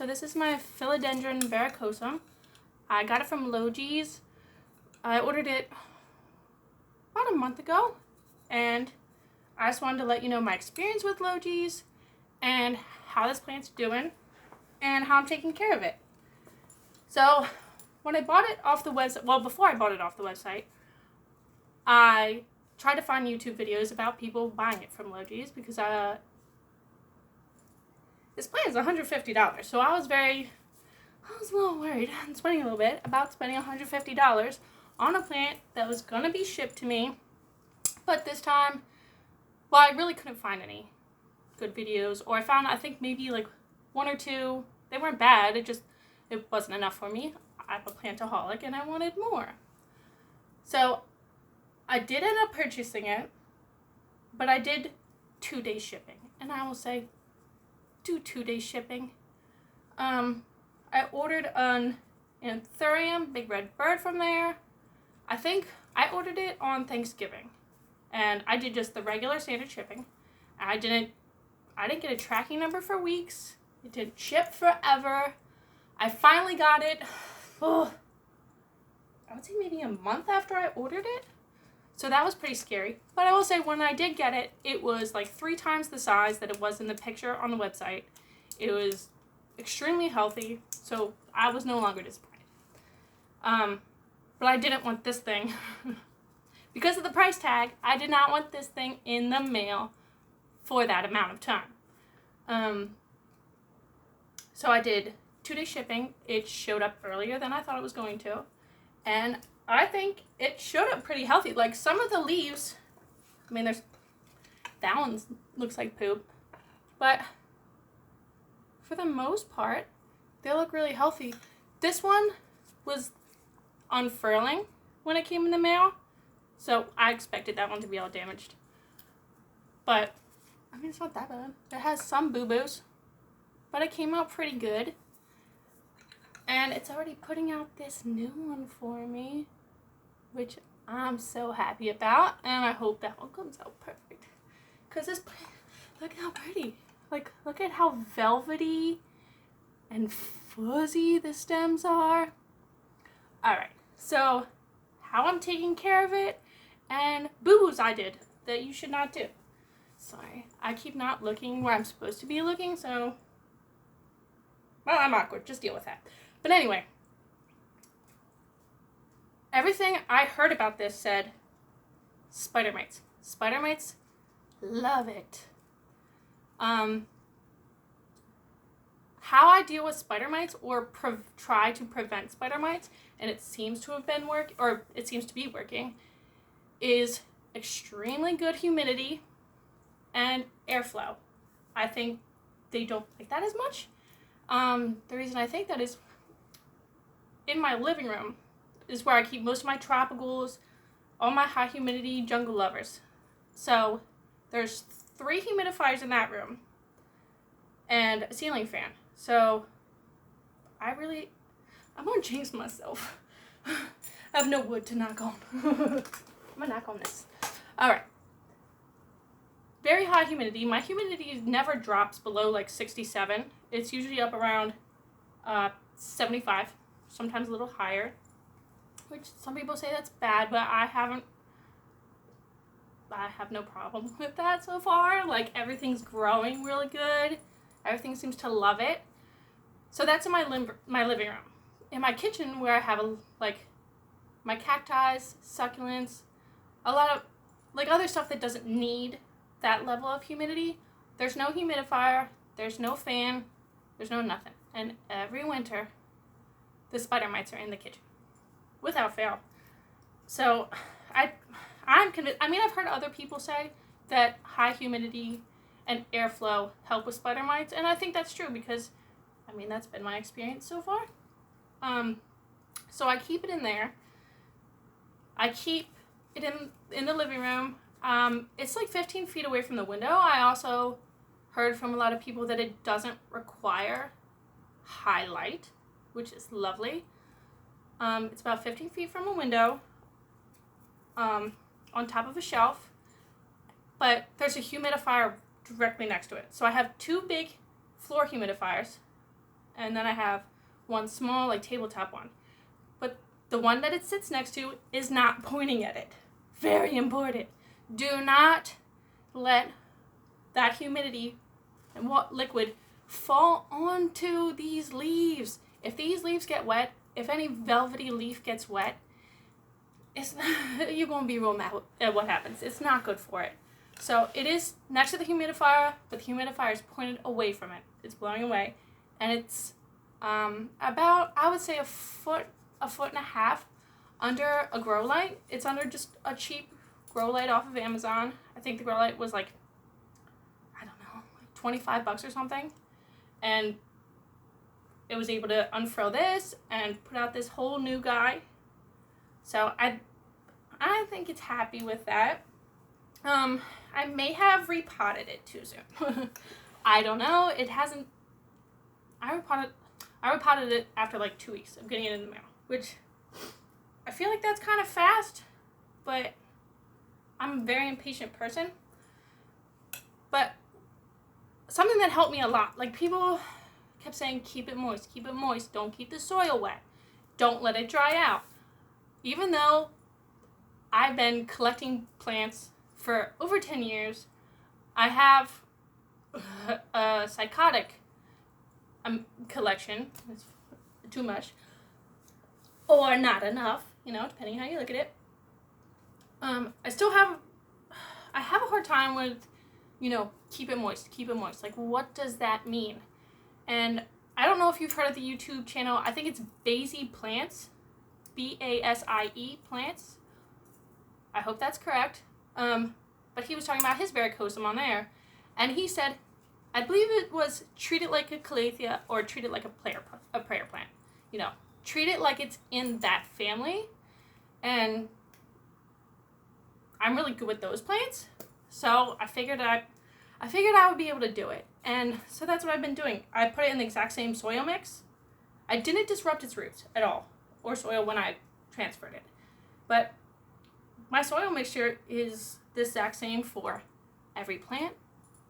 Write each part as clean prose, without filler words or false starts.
So this is my philodendron verrucosum. I got it from Logees. I ordered it about a month ago, and I just wanted to let you know my experience with Logees and how this plant's doing and how I'm taking care of it. So when I bought it off the website, well, before I bought it off the website, I tried to find YouTube videos about people buying it from Logees because this plant is $150. So I was a little worried and spending a little bit about spending $150 on a plant that was going to be shipped to me. But this time, well, I really couldn't find any good videos, or I found, I think maybe like one or two. They weren't bad, it wasn't enough for me. I'm a plantaholic and I wanted more. So I did end up purchasing it, but I did 2-day shipping. And I will say, do 2-day shipping. I ordered an anthurium big red bird from there. I think I ordered it on Thanksgiving, and I did just the regular standard shipping. I didn't get a tracking number for weeks. It didn't ship forever. I finally got it. I would say maybe a month after I ordered it. So that was pretty scary. But I will say when I did get it, it was like 3 times the size that it was in the picture on the website. It was extremely healthy, so I was no longer disappointed. But I didn't want this thing. Because of the price tag, I did not want this thing in the mail for that amount of time. So I did 2-day shipping. It showed up earlier than I thought it was going to. And I think it showed up pretty healthy. Like some of the leaves, I mean, that one looks like poop. But for the most part, they look really healthy. This one was unfurling when it came in the mail. So I expected that one to be all damaged. But, I mean, it's not that bad. It has some boo-boos, but it came out pretty good. And it's already putting out this new one for me, which I'm so happy about. And I hope that one comes out perfect. Because this plant, look how pretty. Like, look at how velvety and fuzzy the stems are. Alright, so how I'm taking care of it and boo-boos I did that you should not do. Sorry, I keep not looking where I'm supposed to be looking, so, well, I'm awkward. Just deal with that. But anyway, everything I heard about this said spider mites. Spider mites, love it. How I deal with spider mites or try to prevent spider mites, and it seems to have been it seems to be working, is extremely good humidity and airflow. I think they don't like that as much. The reason I think that is in my living room is where I keep most of my tropicals, all my high humidity jungle lovers. So there's 3 humidifiers in that room and a ceiling fan. So I'm gonna jinx myself. I have no wood to knock on. I'm gonna knock on this. Alright. Very high humidity. My humidity never drops below like 67. It's usually up around 75, sometimes a little higher, which some people say that's bad, but I have no problem with that so far. Like, everything's growing really good. Everything seems to love it. So that's in my living room. In my kitchen, where I have my cacti, succulents, a lot of other stuff that doesn't need that level of humidity, there's no humidifier, there's no fan, there's no nothing. And every winter, the spider mites are in the kitchen, without fail. So I'm convinced. I mean, I've heard other people say that high humidity and airflow help with spider mites, and I think that's true because, I mean, that's been my experience so far. So I keep it in there. I keep it in the living room. It's like 15 feet away from the window. I also heard from a lot of people that it doesn't require high light, which is lovely. It's about 15 feet from a window, on top of a shelf, but there's a humidifier directly next to it. So I have 2 big floor humidifiers and then I have one small, like, tabletop one. But the one that it sits next to is not pointing at it. Very important. Do not let that humidity and liquid fall onto these leaves. If these leaves get wet, if any velvety leaf gets wet, you're going to be real mad at what happens. It's not good for it. So it is next to the humidifier, but the humidifier is pointed away from it. It's blowing away. And it's about, I would say, a foot and a half under a grow light. It's under just a cheap grow light off of Amazon. I think the grow light was like, I don't know, like $25 or something. And it was able to unfurl this and put out this whole new guy. So I think it's happy with that. I may have repotted it too soon. I don't know. It hasn't. I repotted it after like 2 weeks of getting it in the mail, which I feel like that's kind of fast, but I'm a very impatient person. But something that helped me a lot, like people kept saying, keep it moist, don't keep the soil wet, don't let it dry out. Even though I've been collecting plants for over 10 years, I have a psychotic collection. It's too much. Or not enough, depending how you look at it. I have a hard time with, keep it moist. Like, what does that mean? And I don't know if you've heard of the YouTube channel. I think it's Basie Plants. Basie Plants. I hope that's correct. But he was talking about his verrucosum on there. And he said, I believe it was treat it like a calathea or treat it like a prayer plant. Treat it like it's in that family. And I'm really good with those plants. So I figured I would be able to do it. And so that's what I've been doing. I put it in the exact same soil mix. I didn't disrupt its roots at all, or soil when I transferred it. But my soil mixture is the exact same for every plant.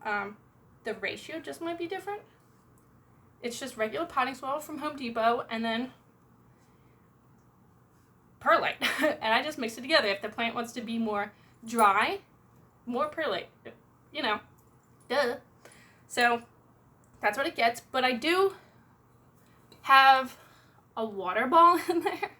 The ratio just might be different. It's just regular potting soil from Home Depot and then perlite. And I just mix it together. If the plant wants to be more dry, more perlite. Duh. So that's what it gets. But I do have a water ball in there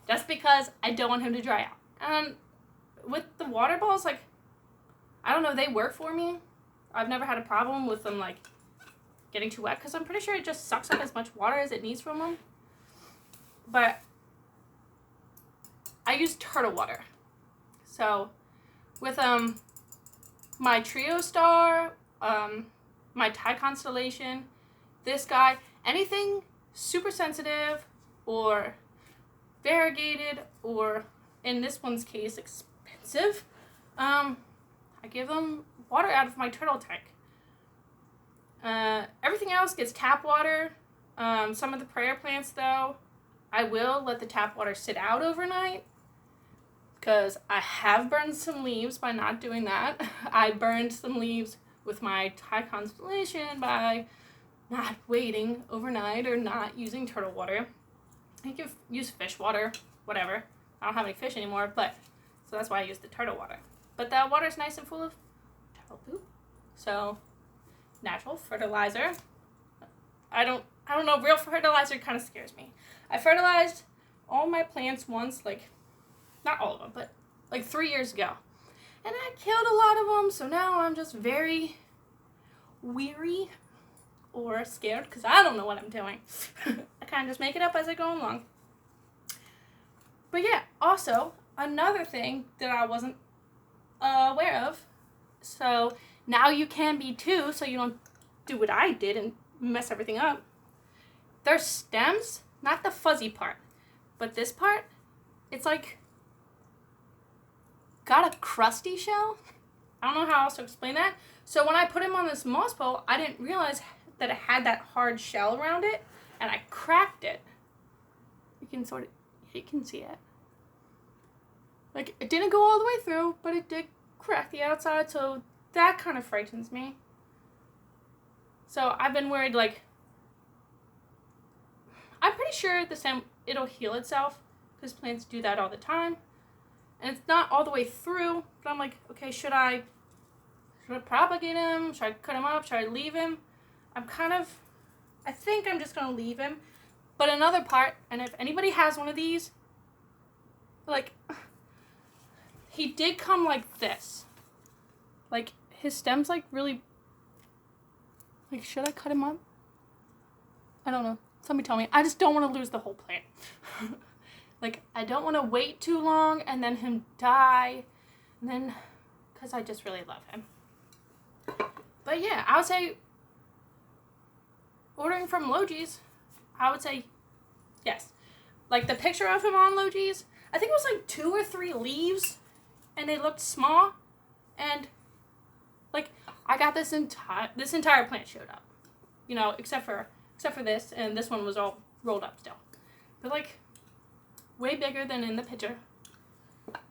just because I don't want him to dry out. And with the water balls, like, I don't know, they work for me. I've never had a problem with them, like, getting too wet because I'm pretty sure it just sucks up as much water as it needs from them. But I use turtle water. So with my Trio Star, my Thai Constellation, this guy, anything super sensitive or variegated or, in this one's case, expensive, I give them water out of my turtle tank. Everything else gets tap water. Some of the prayer plants, though, I will let the tap water sit out overnight because I have burned some leaves by not doing that. I burned some leaves with my Thai Constellation by not waiting overnight or not using turtle water. You can use fish water, whatever. I don't have any fish anymore, so that's why I use the turtle water. But the water is nice and full of turtle poop. So, natural fertilizer. I don't know, real fertilizer kind of scares me. I fertilized all my plants once, like, not all of them, but like 3 years ago. And I killed a lot of them, so now I'm just very weary or scared because I don't know what I'm doing. I kind of just make it up as I go along. But yeah, also, another thing that I wasn't aware of, so now you can be too, so you don't do what I did and mess everything up. Their stems, not the fuzzy part, but this part, it's like got a crusty shell. I don't know how else to explain that. So when I put him on this moss pole, I didn't realize that it had that hard shell around it, and I cracked it. You can see it. Like, it didn't go all the way through, but it did crack the outside, so that kind of frightens me. So I've been worried, like, I'm pretty sure the stem, it'll heal itself because plants do that all the time. And it's not all the way through, but I'm like, okay, should I propagate him? Should I cut him up? Should I leave him? I think I'm just going to leave him. But another part, and if anybody has one of these, like, he did come like this. Like, his stem's like really, like, should I cut him up? I don't know. Somebody tell me. I just don't want to lose the whole plant. Like, I don't want to wait too long and then him die. And then, because I just really love him. But yeah, I would say ordering from Logees, I would say yes. Like the picture of him on Logees, I think it was like 2 or 3 leaves and they looked small. And like I got this entire plant showed up. You know, except for this, and this one was all rolled up still. But like way bigger than in the picture.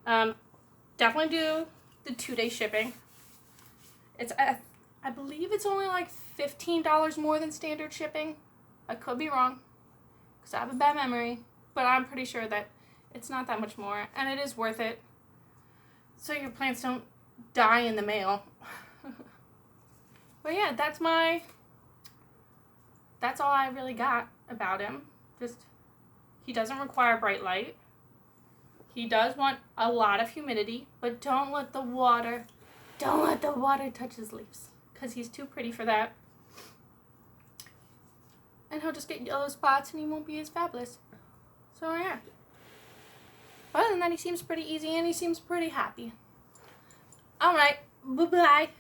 Definitely do the 2-day shipping. It's I believe it's only like $15 more than standard shipping. I could be wrong because I have a bad memory, but I'm pretty sure that it's not that much more, and it is worth it so your plants don't die in the mail. But yeah, that's all I really got about him. Just, he doesn't require bright light. He does want a lot of humidity, but don't let the water touch his leaves, because he's too pretty for that. And he'll just get yellow spots and he won't be as fabulous. So yeah. Other than that, he seems pretty easy and he seems pretty happy. Alright, bye-bye.